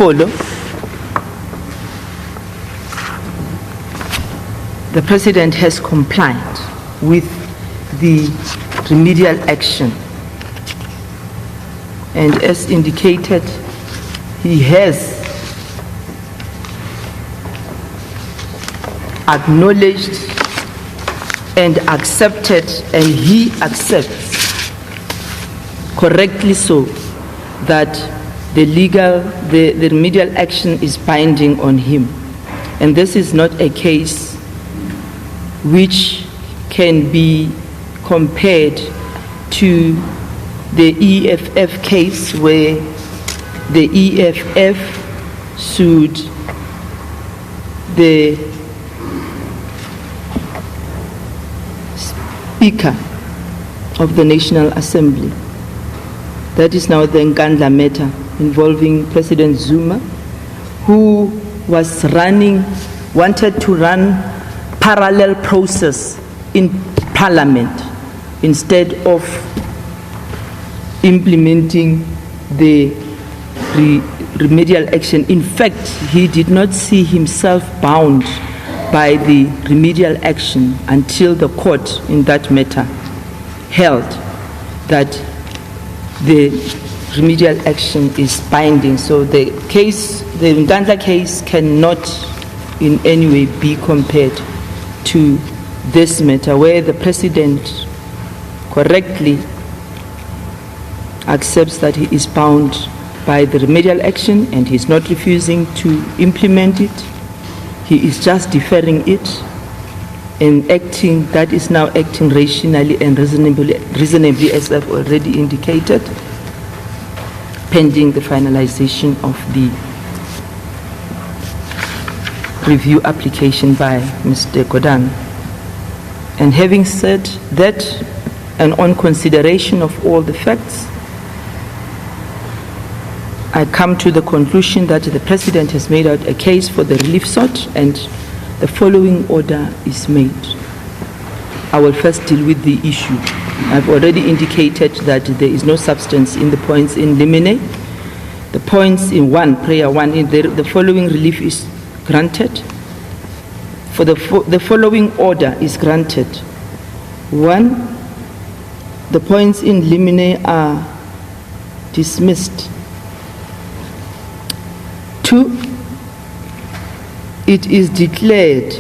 follow. The President has complied with the remedial action, and as indicated, he has acknowledged and accepted, and he accepts correctly so, that the remedial action is binding on him. And this is not a case which can be compared to the EFF case, where the EFF sued the Speaker of the National Assembly. That is now the Nkandla matter involving President Zuma, who wanted to run parallel process in Parliament instead of implementing the remedial action. In fact, he did not see himself bound by the remedial action until the court in that matter held that the remedial action is binding. So the Nkandla case cannot in any way be compared to this matter, where the President correctly accepts that he is bound by the remedial action and he is not refusing to implement it. He is just deferring it and that is now acting rationally and reasonably, as I've already indicated, pending the finalization of the review application by Mr. Godan. And having said that, and on consideration of all the facts, I come to the conclusion that the President has made out a case for the relief sought, and the following order is made. I will first deal with the issue. I've already indicated that there is no substance in the points in limine. The points in prayer one, the following relief is granted. For the following order is granted. 1, the points in limine are dismissed. 2, it is declared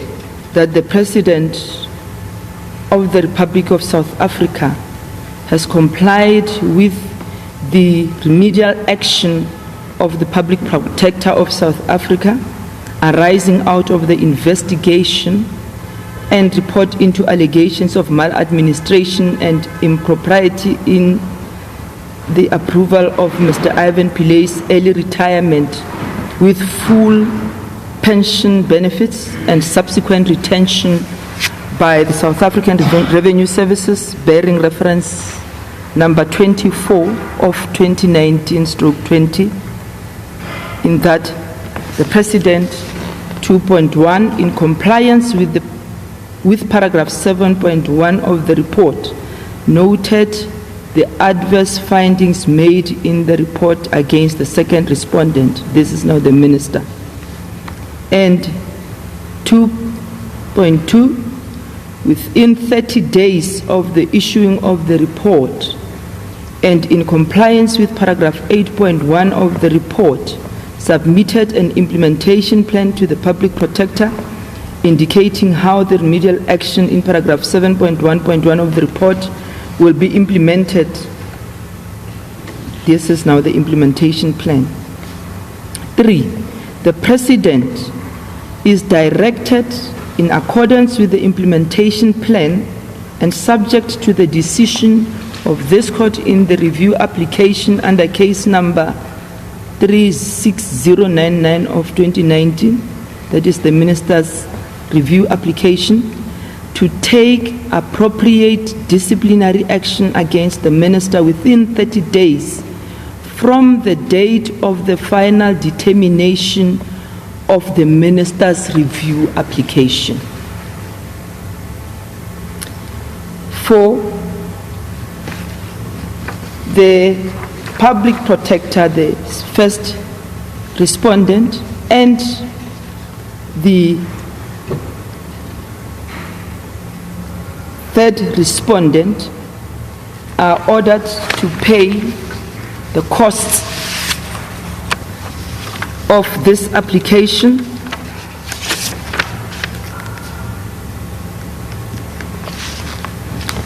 that the President of the Republic of South Africa has complied with the remedial action of the Public Protector of South Africa arising out of the investigation and report into allegations of maladministration and impropriety in the approval of Mr. Ivan Pilay's early retirement with full pension benefits and subsequent retention by the South African Revenue Services, bearing reference number 24 of 2019/20, in that the President, 2.1, in compliance with paragraph 7.1 of the report, noted the adverse findings made in the report against the second respondent. This is now the Minister. And 2.2, within 30 days of the issuing of the report, and in compliance with paragraph 8.1 of the report, submitted an implementation plan to the Public Protector indicating how the remedial action in paragraph 7.1.1 of the report will be implemented. This is now the implementation plan. 3, the President is directed in accordance with the implementation plan and subject to the decision of this court in the review application under case number 36099 of 2019, that is the Minister's review application, to take appropriate disciplinary action against the Minister within 30 days from the date of the final determination of the Minister's review application. 4, the Public Protector, the first respondent and the third respondent are ordered to pay the costs of this application.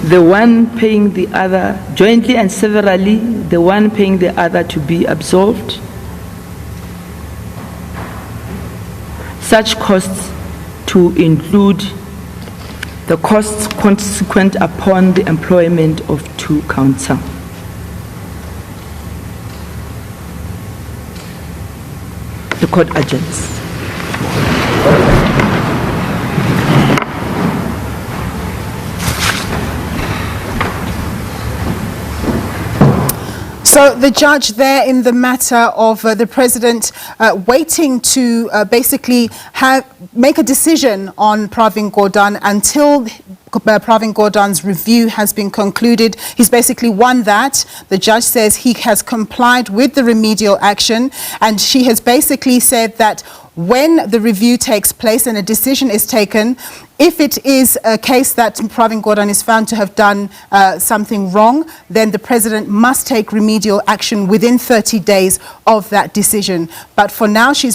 The one paying the other jointly and severally, the one paying the other to be absolved. Such costs to include the costs consequent upon the employment of two counsel. The court adjourns. So the judge there in the matter of the president waiting to basically make a decision on Pravin Gordhan until Pravin Gordhan's review has been concluded. He's basically won that. The judge says he has complied with the remedial action, and she has basically said that when the review takes place and a decision is taken, if it is a case that Pravin Gordhan is found to have done something wrong, then the president must take remedial action within 30 days of that decision. But for now, she's